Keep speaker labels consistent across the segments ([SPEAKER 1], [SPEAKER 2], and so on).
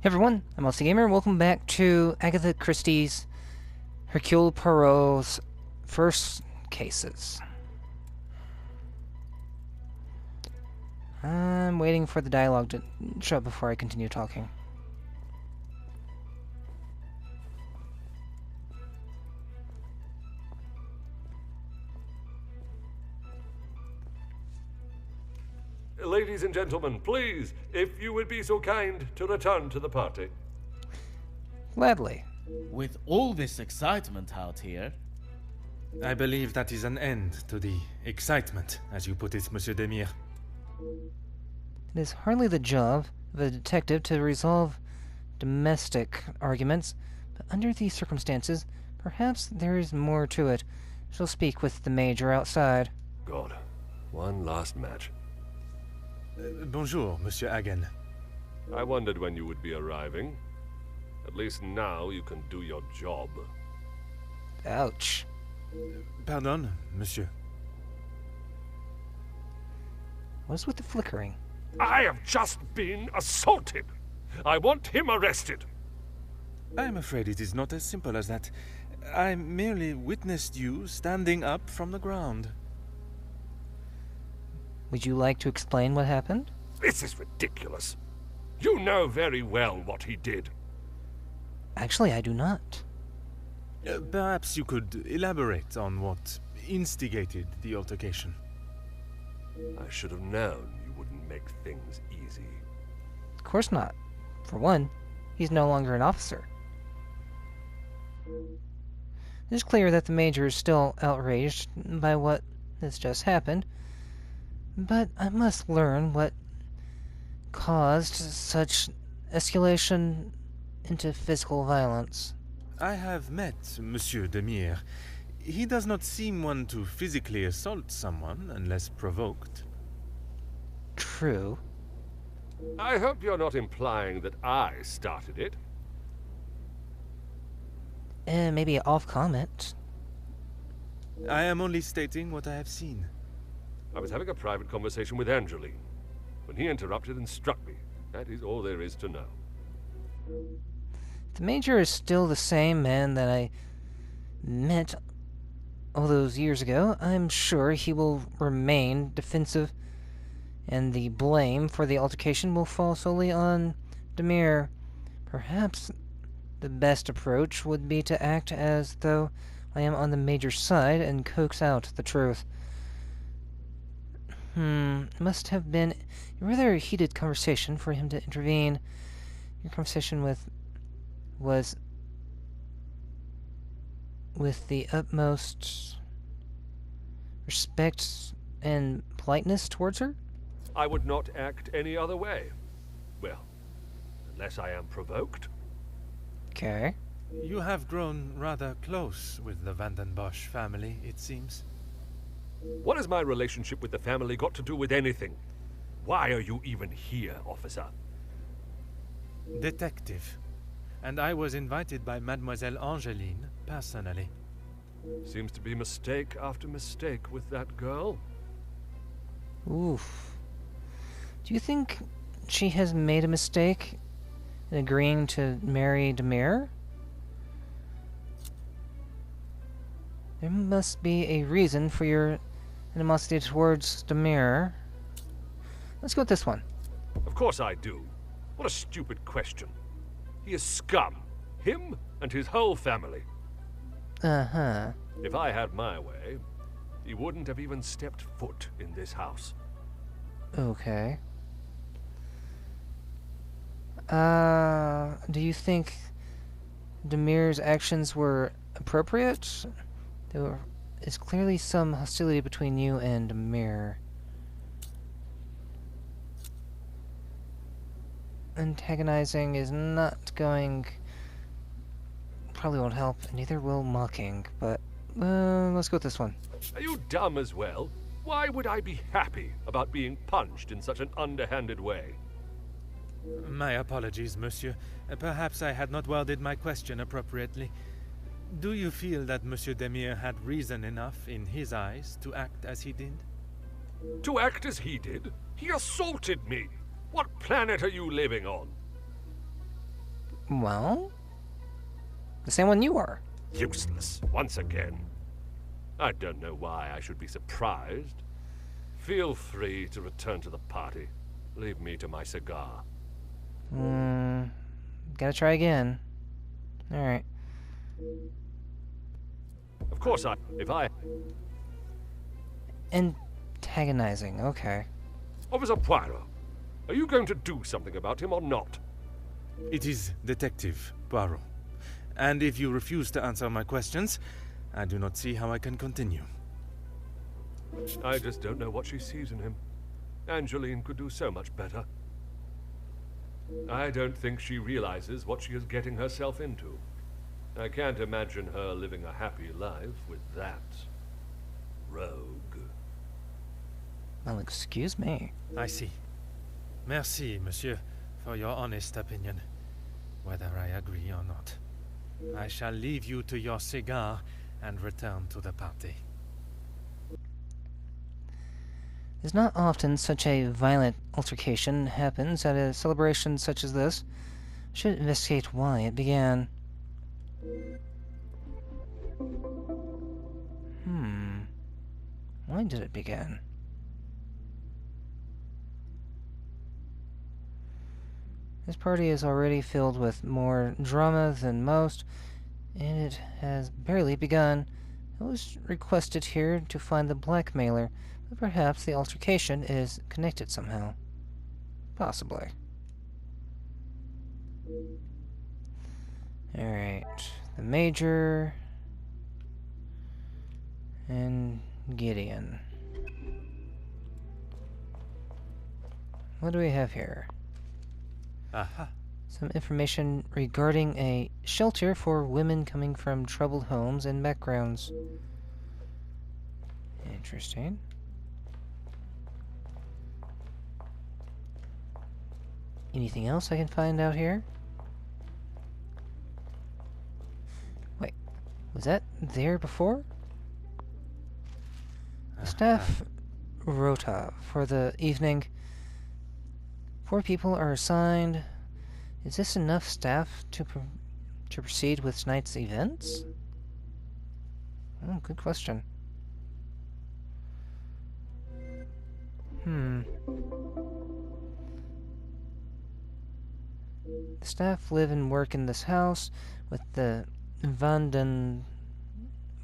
[SPEAKER 1] Hey everyone, I'm Elsie Gamer. Welcome back to Agatha Christie's Hercule Poirot's First Cases. I'm waiting for the dialogue to show up before I continue talking.
[SPEAKER 2] Ladies and gentlemen, please, if you would be so kind to return to the party.
[SPEAKER 1] Gladly.
[SPEAKER 3] With all this excitement out here,
[SPEAKER 4] I believe that is an end to the excitement, as you put it, Monsieur Demire.
[SPEAKER 1] It is hardly the job of a detective to resolve domestic arguments, but under these circumstances, perhaps there is more to it. I shall speak with the Major outside.
[SPEAKER 2] God, one last match.
[SPEAKER 4] Bonjour, Monsieur Hagen.
[SPEAKER 2] I wondered when you would be arriving. At least now you can do your job.
[SPEAKER 1] Ouch.
[SPEAKER 4] Pardon, Monsieur.
[SPEAKER 1] What's with the flickering?
[SPEAKER 2] I have just been assaulted. I want him arrested.
[SPEAKER 4] I am afraid it is not as simple as that. I merely witnessed you standing up from the ground.
[SPEAKER 1] Would you like to explain what happened?
[SPEAKER 2] This is ridiculous. You know very well what he did.
[SPEAKER 1] Actually, I do not.
[SPEAKER 4] Perhaps you could elaborate on what instigated the altercation.
[SPEAKER 2] I should have known you wouldn't make things easy.
[SPEAKER 1] Of course not. For one, he's no longer an officer. It is clear that the Major is still outraged by what has just happened, but I must learn what caused such escalation into physical violence.
[SPEAKER 4] I have met Monsieur Demire. He does not seem one to physically assault someone unless provoked.
[SPEAKER 1] True.
[SPEAKER 2] I hope you're not implying that I started it.
[SPEAKER 1] Maybe an off comment.
[SPEAKER 4] I am only stating what I have seen.
[SPEAKER 2] I was having a private conversation with Angeline when he interrupted and struck me. That is all there is to know.
[SPEAKER 1] The Major is still the same man that I met all those years ago. I'm sure he will remain defensive, and the blame for the altercation will fall solely on Demire. Perhaps the best approach would be to act as though I am on the Major's side and coax out the truth. It must have been a rather heated conversation for him to intervene. Your conversation was with the utmost respect and politeness towards her?
[SPEAKER 2] I would not act any other way. Well, unless I am provoked.
[SPEAKER 1] Okay.
[SPEAKER 4] You have grown rather close with the Van Bosch family, it seems.
[SPEAKER 2] What has my relationship with the family got to do with anything? Why are you even here, officer?
[SPEAKER 4] Detective. And I was invited by Mademoiselle Angeline, personally.
[SPEAKER 2] Seems to be mistake after mistake with that girl.
[SPEAKER 1] Oof. Do you think she has made a mistake in agreeing to marry Demire? There must be a reason for your animosity towards Demire. Let's go with this one.
[SPEAKER 2] Of course I do. What a stupid question. He is scum. Him and his whole family.
[SPEAKER 1] Uh-huh.
[SPEAKER 2] If I had my way, he wouldn't have even stepped foot in this house.
[SPEAKER 1] Okay. Do you think Demire's actions were appropriate? There is clearly some hostility between you and Demire. Antagonizing is not going... probably won't help, and neither will mocking, but let's go with this one.
[SPEAKER 2] Are you dumb as well? Why would I be happy about being punched in such an underhanded way?
[SPEAKER 4] My apologies, monsieur. Perhaps I had not worded my question appropriately. Do you feel that Monsieur Demire had reason enough in his eyes to act as he did?
[SPEAKER 2] To act as he did? He assaulted me! What planet are you living on?
[SPEAKER 1] Well, the same one you are.
[SPEAKER 2] Useless, once again. I don't know why I should be surprised. Feel free to return to the party. Leave me to my cigar.
[SPEAKER 1] Gotta try again. Alright.
[SPEAKER 2] Of course, if I...
[SPEAKER 1] Antagonizing, okay.
[SPEAKER 2] Officer Poirot, are you going to do something about him or not?
[SPEAKER 4] It is Detective Poirot. And if you refuse to answer my questions, I do not see how I can continue.
[SPEAKER 2] I just don't know what she sees in him. Angeline could do so much better. I don't think she realizes what she is getting herself into. I can't imagine her living a happy life with that rogue.
[SPEAKER 1] Well, excuse me.
[SPEAKER 4] I see. Merci, monsieur, for your honest opinion, whether I agree or not. I shall leave you to your cigar and return to the party.
[SPEAKER 1] It's not often such a violent altercation happens at a celebration such as this. I should investigate why it began. Why did it begin? This party is already filled with more drama than most, and it has barely begun. I was requested here to find the blackmailer, but perhaps the altercation is connected somehow. Possibly. Alright. The Major... and Gideon. What do we have here?
[SPEAKER 4] Aha.
[SPEAKER 1] Some information regarding a shelter for women coming from troubled homes and backgrounds. Interesting. Anything else I can find out here? Wait, was that there before? The staff rota for the evening. 4 people are assigned. Is this enough staff to proceed with tonight's events? Oh, good question. The staff live and work in this house with the Van den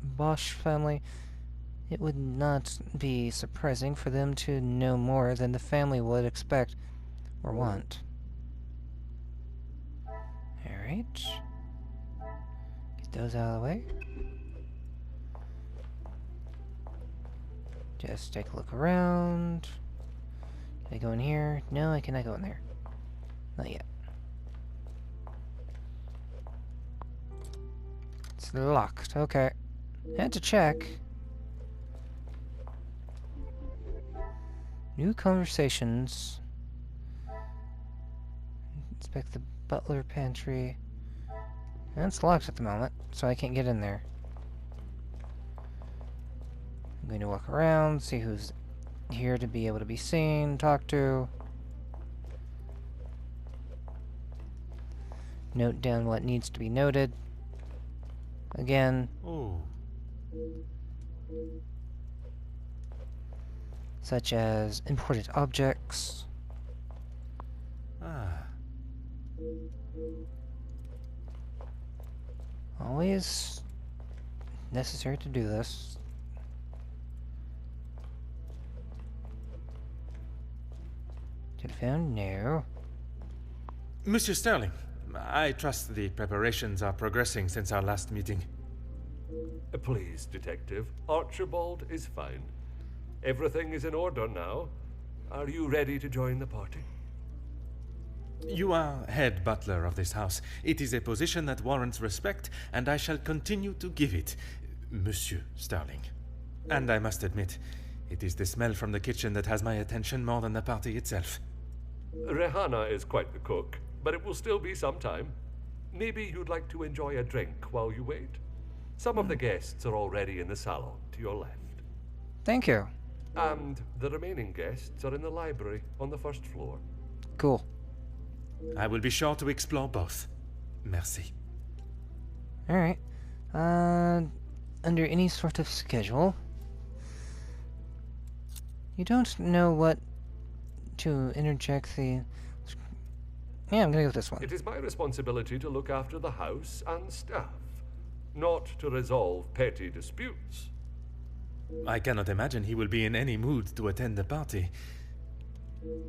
[SPEAKER 1] Bosch family. It would not be surprising for them to know more than the family would expect or want. Alright. Get those out of the way. Just take a look around. Can I go in here? No, I cannot go in there. Not yet. It's locked. Okay. Had to check. New conversations. Inspect the butler pantry. And it's locked at the moment, so I can't get in there. I'm going to walk around, see who's here to be able to be seen, talk to. Note down what needs to be noted. Again.
[SPEAKER 4] Oh.
[SPEAKER 1] Such as imported objects.
[SPEAKER 4] Ah.
[SPEAKER 1] Always necessary to do this. Telephone? No.
[SPEAKER 4] Monsieur Sterling, I trust the preparations are progressing since our last meeting.
[SPEAKER 2] Please, Detective. Archibald is fine. Everything is in order now. Are you ready to join the party?
[SPEAKER 4] You are head butler of this house. It is a position that warrants respect, and I shall continue to give it, Monsieur Sterling. And I must admit, it is the smell from the kitchen that has my attention more than the party itself.
[SPEAKER 2] Rehanna is quite the cook, but it will still be some time. Maybe you'd like to enjoy a drink while you wait. Some of the guests are already in the salon to your left.
[SPEAKER 1] Thank you.
[SPEAKER 2] And the remaining guests are in the library on the first floor.
[SPEAKER 1] Cool.
[SPEAKER 4] I will be sure to explore both. Merci.
[SPEAKER 1] Alright. Under any sort of schedule. You don't know what to interject the... Yeah, I'm gonna go with this one.
[SPEAKER 2] It is my responsibility to look after the house and staff, not to resolve petty disputes.
[SPEAKER 4] I cannot imagine he will be in any mood to attend the party.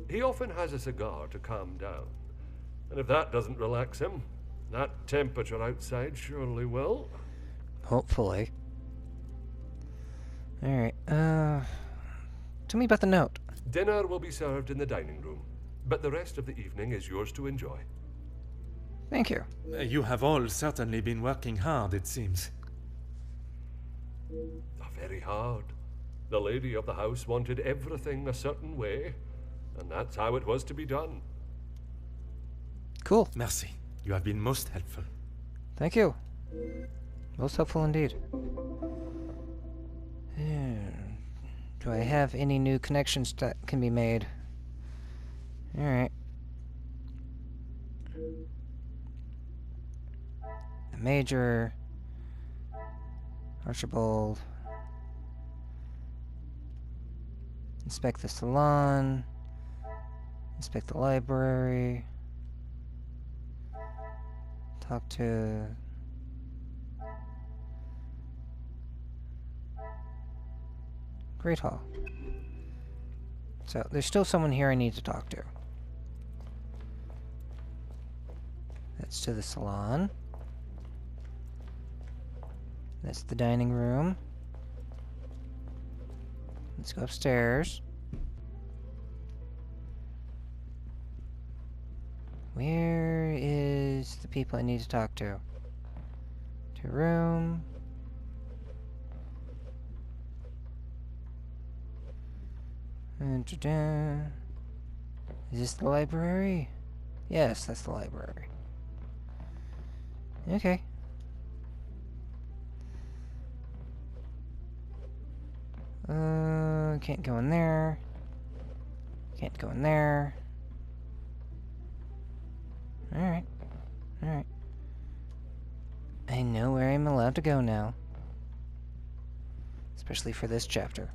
[SPEAKER 2] He often has a cigar to calm down, and if that doesn't relax him, that temperature outside surely will.
[SPEAKER 1] Hopefully. Alright, tell me about the note.
[SPEAKER 2] Dinner will be served in the dining room, but the rest of the evening is yours to enjoy.
[SPEAKER 1] Thank you.
[SPEAKER 4] You have all certainly been working hard, it seems.
[SPEAKER 2] Very hard. The lady of the house wanted everything a certain way, and that's how it was to be done.
[SPEAKER 1] Cool.
[SPEAKER 4] Merci. You have been most helpful.
[SPEAKER 1] Thank you. Most helpful indeed. Do I have any new connections that can be made? Alright. The Major. Archibald. Inspect the salon. Inspect the library. Talk to... Great Hall. So, there's still someone here I need to talk to. That's to the salon. That's the dining room. Let's go upstairs. Where is the people I need to talk to? To room. Is this the library? Yes, that's the library. Okay. Can't go in there. Can't go in there. Alright. Alright. I know where I'm allowed to go now. Especially for this chapter.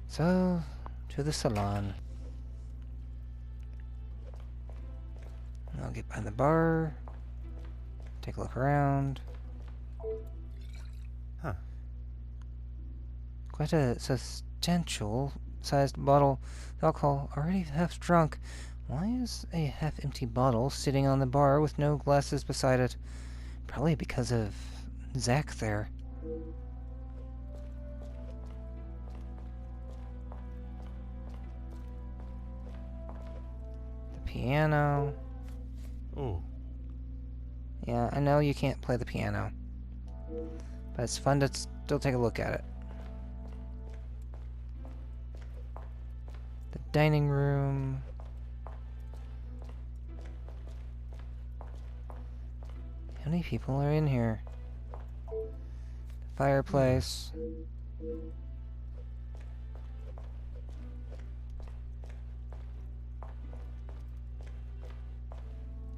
[SPEAKER 1] So, to the salon. I'll get behind the bar. Take a look around.
[SPEAKER 4] Huh.
[SPEAKER 1] Quite a substantial sized bottle of alcohol, already half drunk. Why is a half-empty bottle sitting on the bar with no glasses beside it? Probably because of Zach there. The piano.
[SPEAKER 4] Oh.
[SPEAKER 1] Yeah, I know you can't play the piano, but it's fun to still take a look at it. The dining room. How many people are in here? The fireplace.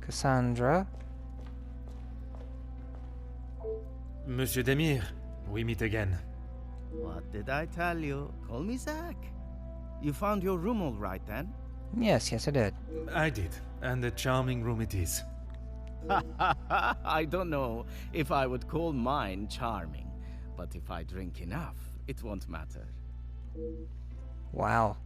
[SPEAKER 1] Cassandra.
[SPEAKER 4] Monsieur Demir, we meet again.
[SPEAKER 5] What did I tell you? Call me Zach. You found your room all right then?
[SPEAKER 1] Yes, I did.
[SPEAKER 4] I did, and a charming room it is.
[SPEAKER 5] I don't know if I would call mine charming, but if I drink enough, it won't matter.
[SPEAKER 1] Wow.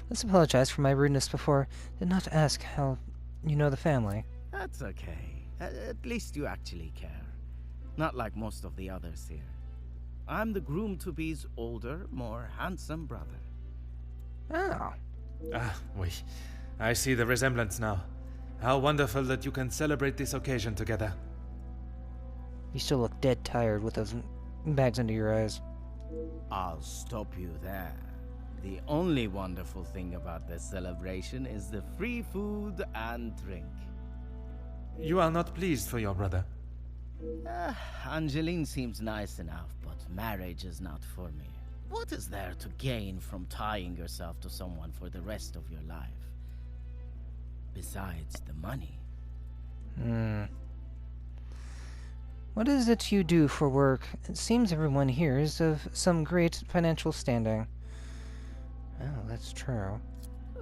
[SPEAKER 1] Let's apologize for my rudeness before. Did not ask how you know the family.
[SPEAKER 5] That's okay. At least you actually care. Not like most of the others here. I'm the groom-to-be's older, more handsome brother.
[SPEAKER 1] Oh.
[SPEAKER 4] Ah, oui. I see the resemblance now. How wonderful that you can celebrate this occasion together.
[SPEAKER 1] You still look dead tired with those bags under your eyes.
[SPEAKER 5] I'll stop you there. The only wonderful thing about this celebration is the free food and drink.
[SPEAKER 4] You are not pleased for your brother?
[SPEAKER 5] Angeline seems nice enough, but marriage is not for me. What is there to gain from tying yourself to someone for the rest of your life? Besides the money.
[SPEAKER 1] What is it you do for work? It seems everyone here is of some great financial standing. Oh, that's true.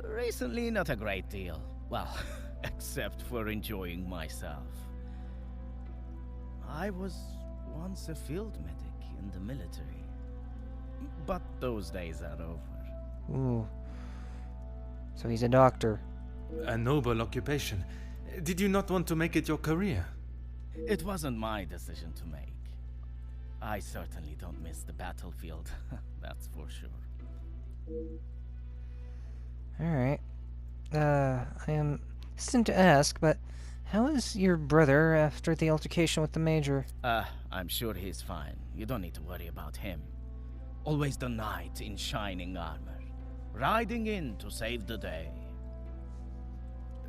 [SPEAKER 5] Recently, not a great deal. Well, except for enjoying myself. I was once a field medic in the military. But those days are over.
[SPEAKER 1] Ooh. So he's a doctor.
[SPEAKER 4] A noble occupation. Did you not want to make it your career?
[SPEAKER 5] It wasn't my decision to make. I certainly don't miss the battlefield, that's for sure.
[SPEAKER 1] Alright. I am hesitant to ask, but how is your brother after the altercation with the Major?
[SPEAKER 5] I'm sure he's fine. You don't need to worry about him. Always the knight in shining armor, riding in to save the day.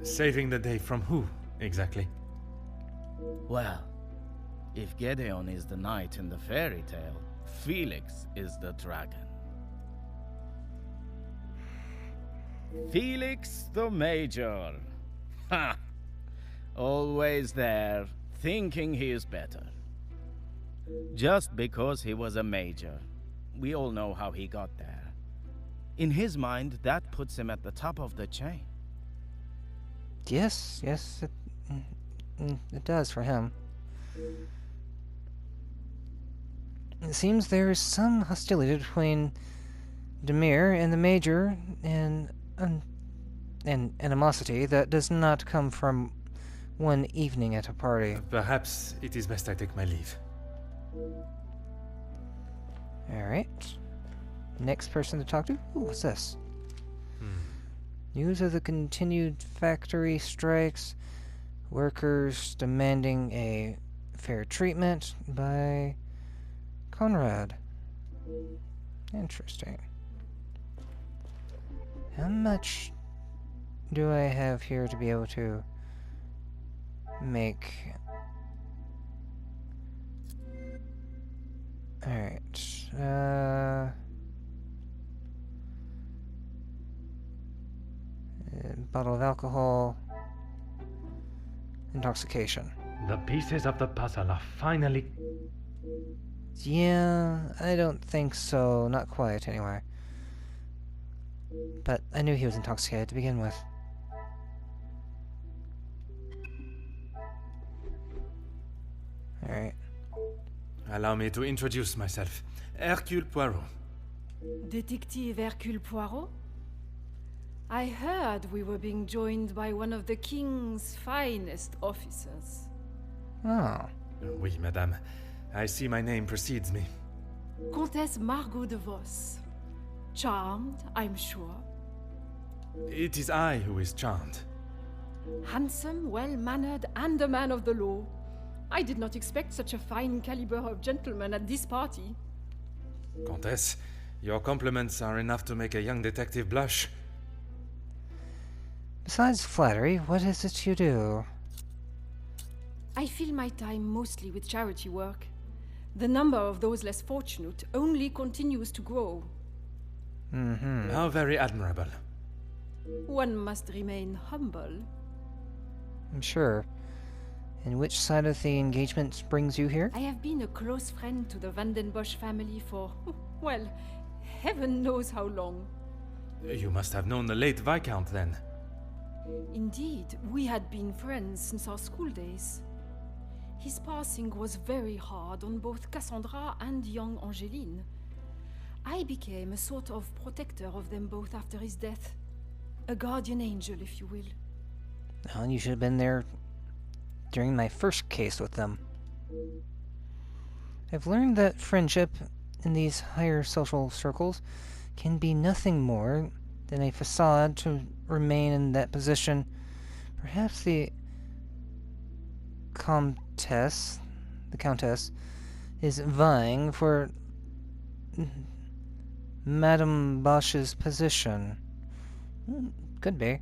[SPEAKER 4] Saving the day from who, exactly?
[SPEAKER 5] Well, if Gedeon is the knight in the fairy tale, Felix is the dragon. Felix the Major. Ha! Always there, thinking he is better. Just because he was a major. We all know how he got there. In his mind, that puts him at the top of the chain.
[SPEAKER 1] Yes, it does for him. It seems there is some hostility between Demir and the Major, and animosity that does not come from one evening at a party.
[SPEAKER 4] Perhaps it is best I take my leave.
[SPEAKER 1] Alright. Next person to talk to? Ooh, what's this? News of the continued factory strikes. Workers demanding a fair treatment by Conrad. Interesting. How much do I have here to be able to make? Alright. Bottle of alcohol. Intoxication.
[SPEAKER 6] The pieces of the puzzle are finally...
[SPEAKER 1] Yeah, I don't think so. Not quite, anyway. But I knew he was intoxicated to begin with. Alright.
[SPEAKER 4] Allow me to introduce myself. Hercule Poirot.
[SPEAKER 7] Detective Hercule Poirot? I heard we were being joined by one of the King's finest officers.
[SPEAKER 1] Oh.
[SPEAKER 4] Oui, madame. I see my name precedes me.
[SPEAKER 7] Comtesse Margot de Vos. Charmed, I'm sure.
[SPEAKER 4] It is I who is charmed.
[SPEAKER 7] Handsome, well-mannered, and a man of the law. I did not expect such a fine caliber of gentleman at this party.
[SPEAKER 4] Comtesse, your compliments are enough to make a young detective blush.
[SPEAKER 1] Besides flattery, what is it you do?
[SPEAKER 7] I fill my time mostly with charity work. The number of those less fortunate only continues to grow.
[SPEAKER 4] How very admirable.
[SPEAKER 7] One must remain humble.
[SPEAKER 1] I'm sure. And which side of the engagement brings you here?
[SPEAKER 7] I have been a close friend to the Vandenbosch family for, well, heaven knows how long.
[SPEAKER 4] You must have known the late Viscount, then.
[SPEAKER 7] Indeed, we had been friends since our school days. His passing was very hard on both Cassandra and young Angeline. I became a sort of protector of them both after his death. A guardian angel, if you will.
[SPEAKER 1] Well, you should have been there during my first case with them. I've learned that friendship in these higher social circles can be nothing more than a facade to remain in that position. Perhaps the Countess is vying for Madame Bosch's position. Could be.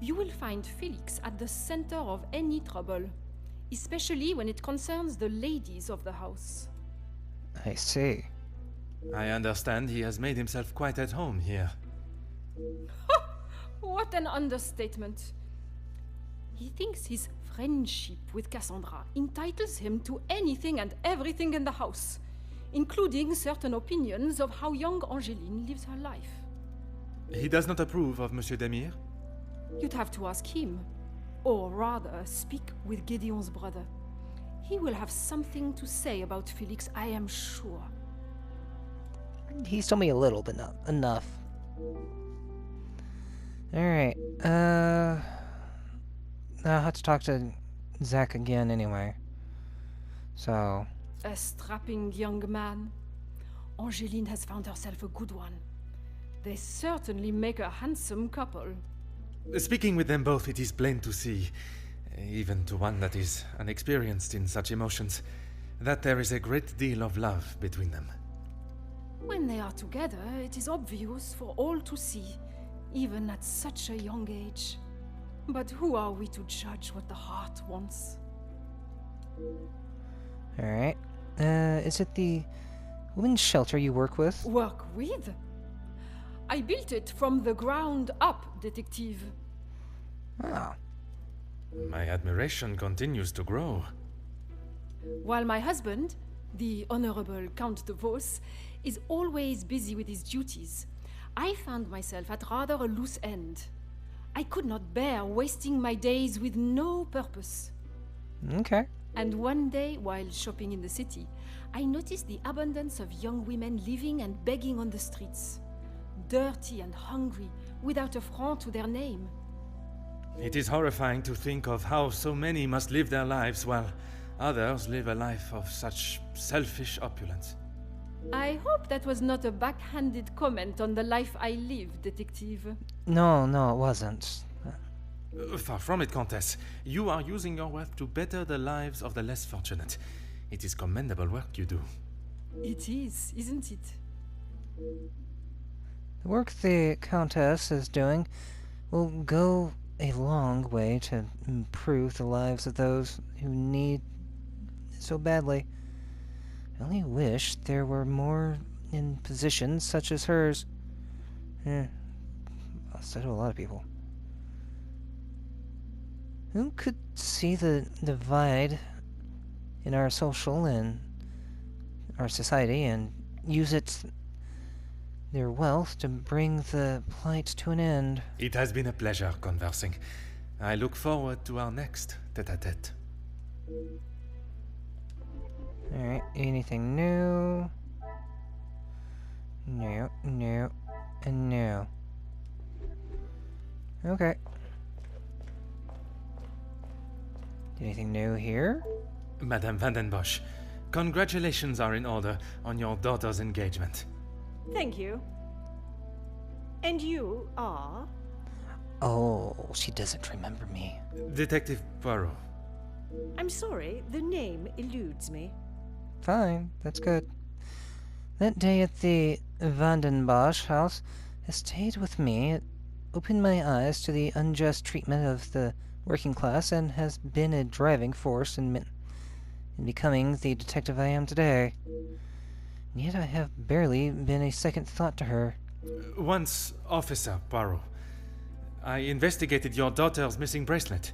[SPEAKER 7] You will find Felix at the center of any trouble. especially when it concerns the ladies of the house.
[SPEAKER 1] I see.
[SPEAKER 4] I understand he has made himself quite at home here.
[SPEAKER 7] What an understatement. He thinks his friendship with Cassandra entitles him to anything and everything in the house, including certain opinions of how young Angeline lives her life.
[SPEAKER 4] He does not approve of Monsieur Demire?
[SPEAKER 7] You'd have to ask him, or rather speak with Gideon's brother. He will have something to say about Felix, I am sure.
[SPEAKER 1] He's told me a little, but not enough. Alright, I'll have to talk to Zach again anyway. So...
[SPEAKER 7] A strapping young man. Angeline has found herself a good one. They certainly make a handsome couple.
[SPEAKER 4] Speaking with them both, it is plain to see, even to one that is unexperienced in such emotions, that there is a great deal of love between them.
[SPEAKER 7] When they are together, it is obvious for all to see, even at such a young age. But who are we to judge what the heart wants?
[SPEAKER 1] Alright. Is it the women's shelter you work with?
[SPEAKER 7] Work with? I built it from the ground up, detective.
[SPEAKER 1] Oh.
[SPEAKER 4] My admiration continues to grow.
[SPEAKER 7] While my husband, the Honorable Count de Vos, is always busy with his duties, I found myself at rather a loose end. I could not bear wasting my days with no purpose.
[SPEAKER 1] Okay.
[SPEAKER 7] And one day, while shopping in the city, I noticed the abundance of young women living and begging on the streets. Dirty and hungry, without a franc to their name.
[SPEAKER 4] It is horrifying to think of how so many must live their lives while others live a life of such selfish opulence.
[SPEAKER 7] I hope that was not a backhanded comment on the life I live, detective.
[SPEAKER 1] No, it wasn't.
[SPEAKER 4] Far from it, Countess. You are using your wealth to better the lives of the less fortunate. It is commendable work you do.
[SPEAKER 7] It is, isn't it?
[SPEAKER 1] The work the Countess is doing will go a long way to improve the lives of those who need it so badly. I only wish there were more in positions such as hers. So do a lot of people. Who could see the divide in our social and our society and use their wealth to bring the plight to an end?
[SPEAKER 4] It has been a pleasure conversing. I look forward to our next tete-a-tete.
[SPEAKER 1] Alright, anything new? No, and no. Okay. Anything new here?
[SPEAKER 4] Madame Vandenbosch, congratulations are in order on your daughter's engagement.
[SPEAKER 8] Thank you. And you are?
[SPEAKER 1] Oh, she doesn't remember me.
[SPEAKER 4] Detective Poirot.
[SPEAKER 8] I'm sorry, the name eludes me.
[SPEAKER 1] Fine, that's good. That day at the Vandenbosch house has stayed with me. It opened my eyes to the unjust treatment of the working class and has been a driving force in becoming the detective I am today. And yet I have barely been a second thought to her.
[SPEAKER 4] Once, Officer Poirot, I investigated your daughter's missing bracelet.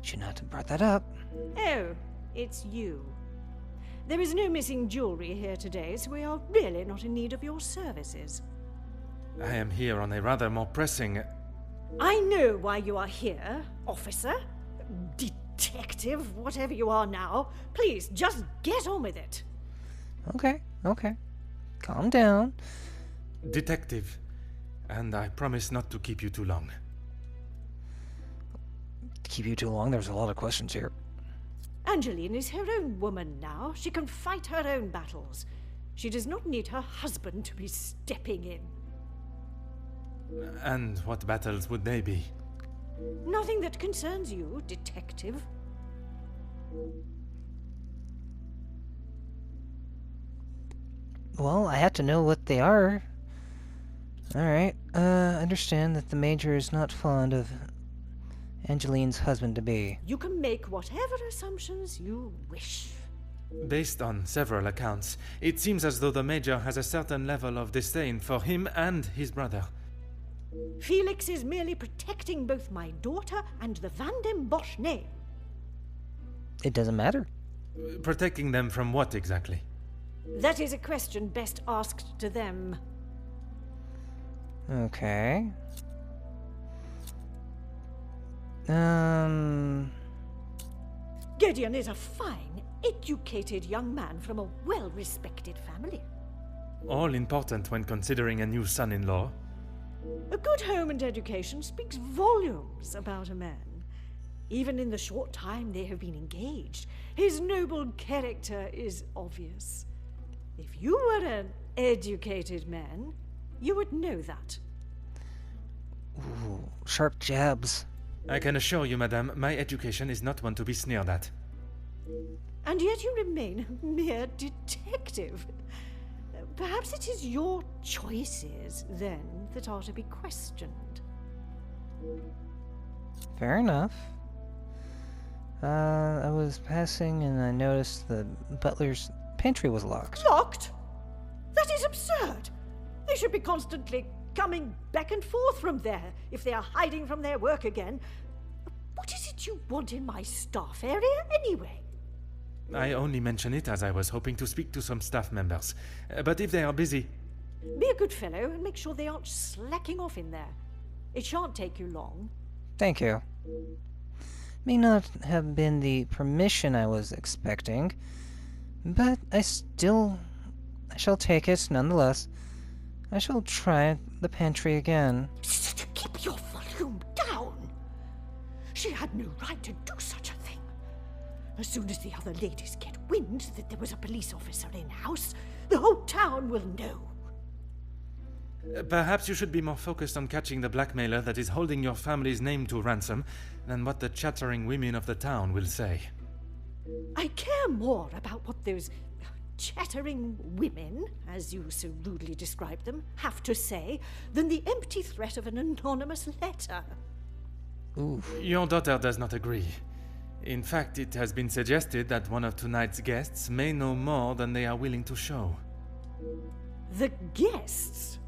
[SPEAKER 1] Should not have brought that up.
[SPEAKER 8] Oh, it's you. There is no missing jewelry here today, so we are really not in need of your services.
[SPEAKER 4] I am here on a rather more pressing...
[SPEAKER 8] I know why you are here, officer. Detective, whatever you are now. Please, just get on with it.
[SPEAKER 1] Okay. Calm down.
[SPEAKER 4] Detective, and I promise not to keep you too long.
[SPEAKER 1] Keep you too long? There's a lot of questions here.
[SPEAKER 8] Angeline is her own woman now. She can fight her own battles. She does not need her husband to be stepping in.
[SPEAKER 4] And what battles would they be?
[SPEAKER 8] Nothing that concerns you, detective.
[SPEAKER 1] Well, I have to know what they are. Alright, understand that the Major is not fond of Angeline's husband-to-be.
[SPEAKER 8] You can make whatever assumptions you wish.
[SPEAKER 4] Based on several accounts, it seems as though the Major has a certain level of disdain for him and his brother.
[SPEAKER 8] Felix is merely protecting both my daughter and the Van den Bosch name.
[SPEAKER 1] It doesn't matter.
[SPEAKER 4] Protecting them from what exactly?
[SPEAKER 8] That is a question best asked to them.
[SPEAKER 1] Okay.
[SPEAKER 8] Gideon is a fine, educated young man from a well-respected family.
[SPEAKER 4] All important when considering a new son-in-law.
[SPEAKER 8] A good home and education speaks volumes about a man. Even in the short time they have been engaged, his noble character is obvious. If you were an educated man, you would know that.
[SPEAKER 1] Ooh, sharp jabs.
[SPEAKER 4] I can assure you, madame, my education is not one to be sneered at.
[SPEAKER 8] And yet you remain a mere detective. Perhaps it is your choices, then, that are to be questioned.
[SPEAKER 1] Fair enough. I was passing and I noticed the butler's pantry was locked.
[SPEAKER 8] Locked? That is absurd. They should be constantly coming back and forth from there if they are hiding from their work again. What is it you want in my staff area, anyway?
[SPEAKER 4] I only mention it as I was hoping to speak to some staff members. But if they are busy...
[SPEAKER 8] Be a good fellow and make sure they aren't slacking off in there. It shan't take you long.
[SPEAKER 1] Thank you. May not have been the permission I was expecting, but I shall take it nonetheless. I shall try the pantry again.
[SPEAKER 8] Keep your volume down. She had no right to do such a thing. As soon as the other ladies get wind that there was a police officer in-house, the whole town will know.
[SPEAKER 4] Perhaps you should be more focused on catching the blackmailer that is holding your family's name to ransom than what the chattering women of the town will say.
[SPEAKER 8] I care more about what those chattering women, as you so rudely describe them, have to say than the empty threat of an anonymous letter.
[SPEAKER 1] Oof.
[SPEAKER 4] Your daughter does not agree. In fact, it has been suggested that one of tonight's guests may know more than they are willing to show.
[SPEAKER 8] The guests?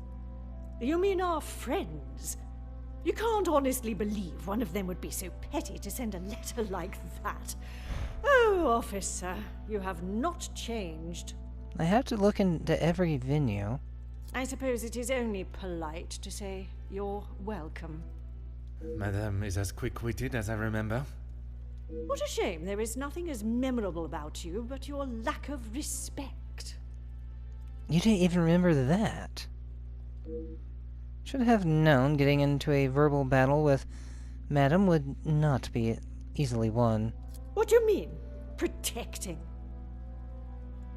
[SPEAKER 8] You mean our friends? You can't honestly believe one of them would be so petty to send a letter like that. Oh, officer, you have not changed.
[SPEAKER 1] I have to look into every venue.
[SPEAKER 8] I suppose it is only polite to say you're welcome.
[SPEAKER 4] Madame is as quick-witted as I remember.
[SPEAKER 8] What a shame there is nothing as memorable about you but your lack of respect.
[SPEAKER 1] You didn't even remember that. Should have known getting into a verbal battle with Madame would not be easily won.
[SPEAKER 8] What do you mean, protecting?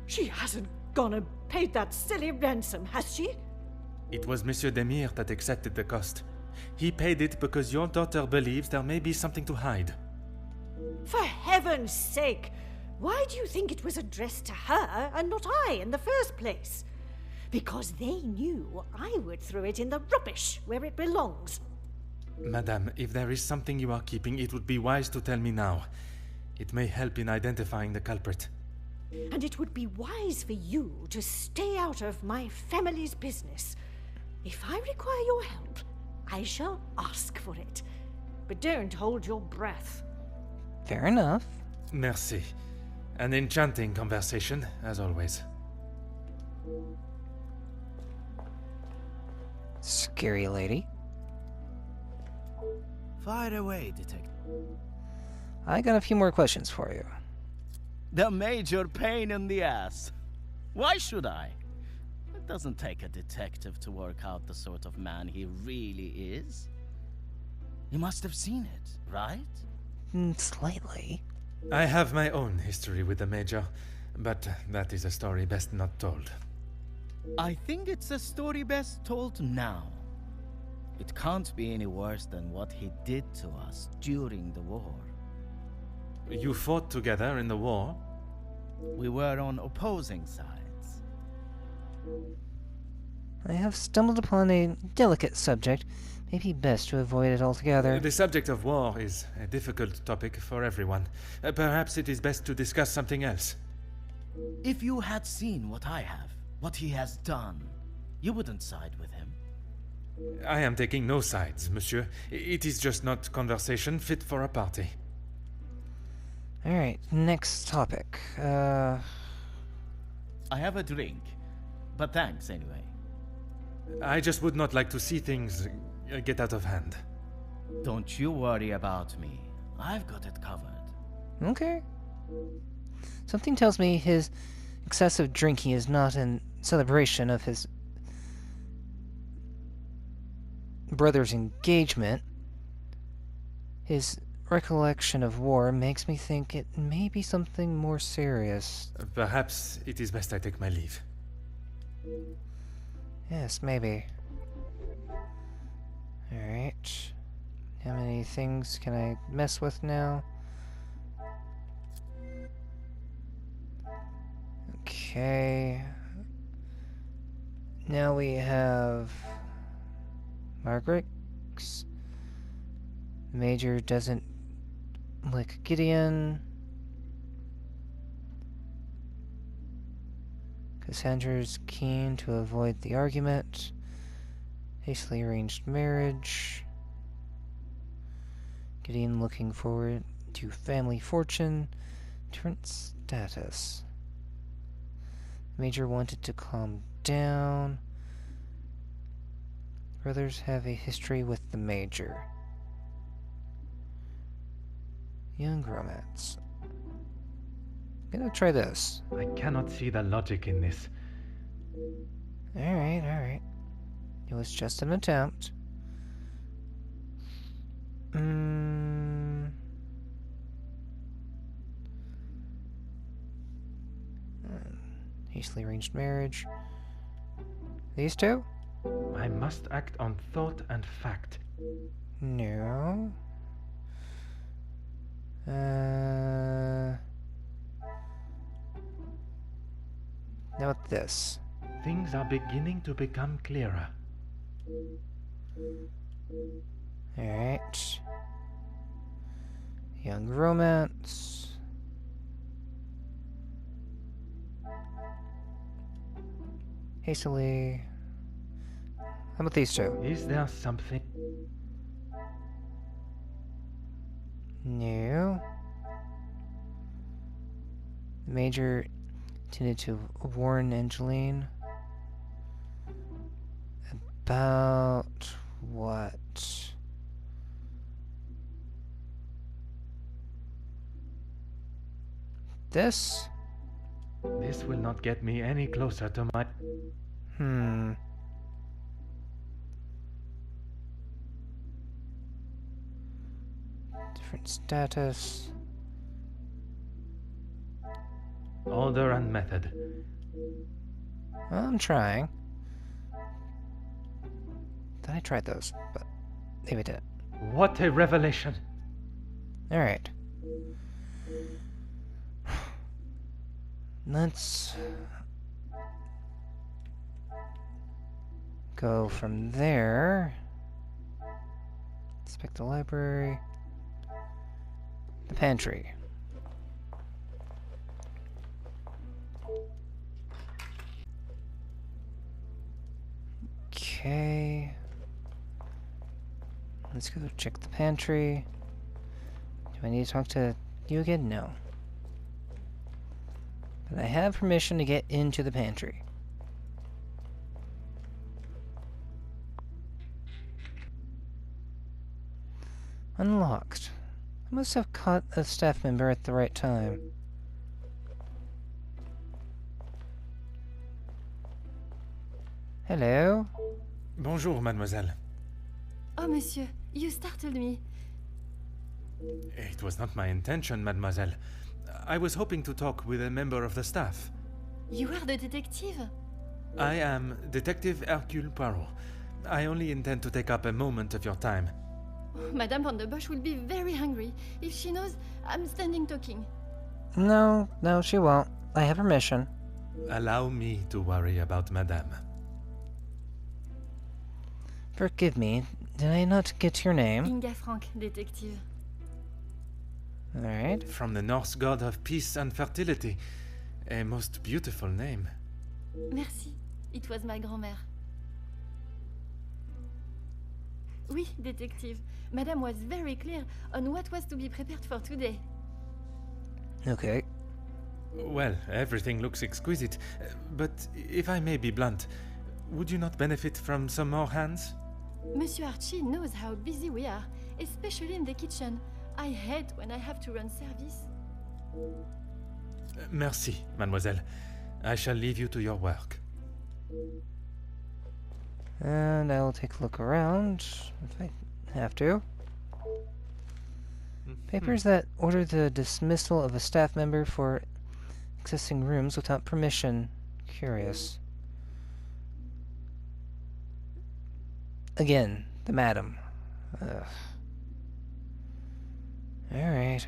[SPEAKER 8] She hasn't gone and paid that silly ransom, has she?
[SPEAKER 4] It was Monsieur Demire that accepted the cost. He paid it because your daughter believes there may be something to hide.
[SPEAKER 8] For heaven's sake! Why do you think it was addressed to her and not I in the first place? Because they knew I would throw it in the rubbish where it belongs.
[SPEAKER 4] Madame, if there is something you are keeping, it would be wise to tell me now. It may help in identifying the culprit.
[SPEAKER 8] And it would be wise for you to stay out of my family's business. If I require your help, I shall ask for it. But don't hold your breath.
[SPEAKER 1] Fair enough.
[SPEAKER 4] Merci. An enchanting conversation, as always.
[SPEAKER 1] Scary lady.
[SPEAKER 5] Fire away, detective.
[SPEAKER 1] I got a few more questions for you.
[SPEAKER 5] The major pain in the ass. Why should I? It doesn't take a detective to work out the sort of man he really is. You must have seen it, right?
[SPEAKER 1] Slightly.
[SPEAKER 4] I have my own history with the Major, but that is a story best not told.
[SPEAKER 5] I think it's a story best told now. It can't be any worse than what he did to us during the war.
[SPEAKER 4] You fought together in the war?
[SPEAKER 5] We were on opposing sides.
[SPEAKER 1] I have stumbled upon a delicate subject maybe best to avoid it altogether.
[SPEAKER 4] The subject of war is a difficult topic for everyone. Perhaps it is best to discuss something else.
[SPEAKER 5] If you had seen what I have, what he has done, you wouldn't side with him.
[SPEAKER 4] I am taking no sides, monsieur. It is just not conversation fit for a party.
[SPEAKER 1] Alright, next topic.
[SPEAKER 5] I have a drink, but thanks anyway.
[SPEAKER 4] I just would not like to see things get out of hand.
[SPEAKER 5] Don't you worry about me. I've got it covered.
[SPEAKER 1] Okay. Something tells me his excessive drinking is not in celebration of his brother's engagement. His recollection of war makes me think it may be something more serious.
[SPEAKER 4] Perhaps it is best I take my leave.
[SPEAKER 1] Yes, maybe. Alright. How many things can I mess with now? Okay. Now we have Margaret's. Major doesn't like Gideon. Cassandra's keen to avoid the argument. Hastily arranged marriage. Gideon looking forward to family fortune. Different status. Major wanted to calm down. Brothers have a history with the Major. Young romance. I'm gonna try this.
[SPEAKER 6] I cannot see the logic in this.
[SPEAKER 1] Alright, alright. It was just an attempt. Hastily arranged marriage. These two?
[SPEAKER 6] I must act on thought and fact.
[SPEAKER 1] No. Now with this.
[SPEAKER 6] Things are beginning to become clearer.
[SPEAKER 1] Alright. Young romance. Hastily. How about these two?
[SPEAKER 6] Is there something?
[SPEAKER 1] No. The Major intended to warn Angeline about what? This?
[SPEAKER 6] This will not get me any closer to my...
[SPEAKER 1] Different status.
[SPEAKER 6] Order and method.
[SPEAKER 1] Well, I'm trying. Thought I tried those, but maybe I didn't.
[SPEAKER 6] What a revelation!
[SPEAKER 1] Alright. Let's go from there. Inspect the library. The pantry. Okay. Let's go check the pantry. Do I need to talk to you again? No. But I have permission to get into the pantry. Unlocked. I must have caught a staff member at the right time. Hello?
[SPEAKER 4] Bonjour, mademoiselle.
[SPEAKER 7] Oh, monsieur, you startled me.
[SPEAKER 4] It was not my intention, mademoiselle. I was hoping to talk with a member of the staff.
[SPEAKER 7] You are the detective?
[SPEAKER 4] I am Detective Hercule Poirot. I only intend to take up a moment of your time.
[SPEAKER 7] Oh, Madame Van der Bosch will be very hungry if she knows I'm standing talking.
[SPEAKER 1] No, she won't. I have permission.
[SPEAKER 4] Allow me to worry about Madame.
[SPEAKER 1] Forgive me. Did I not get your name?
[SPEAKER 7] Inga Frank, détective.
[SPEAKER 1] Alright.
[SPEAKER 4] From the Norse god of peace and fertility. A most beautiful name.
[SPEAKER 7] Merci. It was my grand-mère. Oui, détective. Madame was very clear on what was to be prepared for today.
[SPEAKER 1] Okay.
[SPEAKER 4] Well, everything looks exquisite. But if I may be blunt, would you not benefit from some more hands?
[SPEAKER 7] Monsieur Archie knows how busy we are, especially in the kitchen. I hate when I have to run service.
[SPEAKER 4] Merci, mademoiselle. I shall leave you to your work.
[SPEAKER 1] And I will take a look around if I have to. Papers that order the dismissal of a staff member for accessing rooms without permission. Curious. Again, the madam. Ugh. Alright.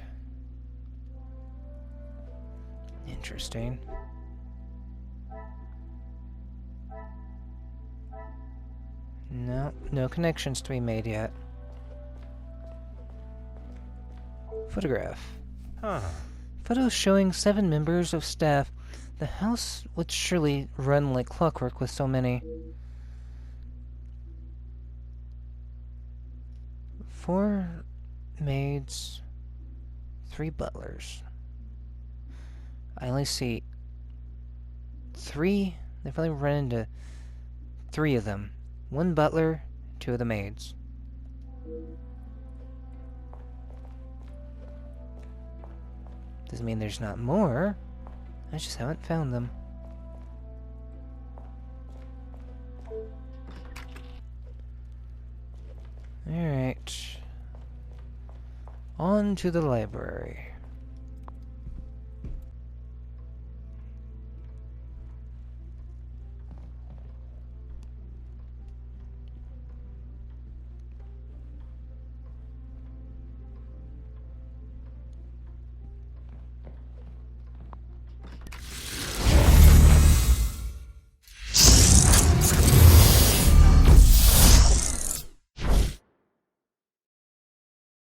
[SPEAKER 1] Interesting. No connections to be made yet. Photograph.
[SPEAKER 4] Ah,
[SPEAKER 1] Photos showing 7 members of staff. The house would surely run like clockwork with so many. 4 maids, 3 butlers. I only see 3. They've only run into 3 of them. 1 butler, 2 of the maids. Doesn't mean there's not more. I just haven't found them. Alright. On to the library.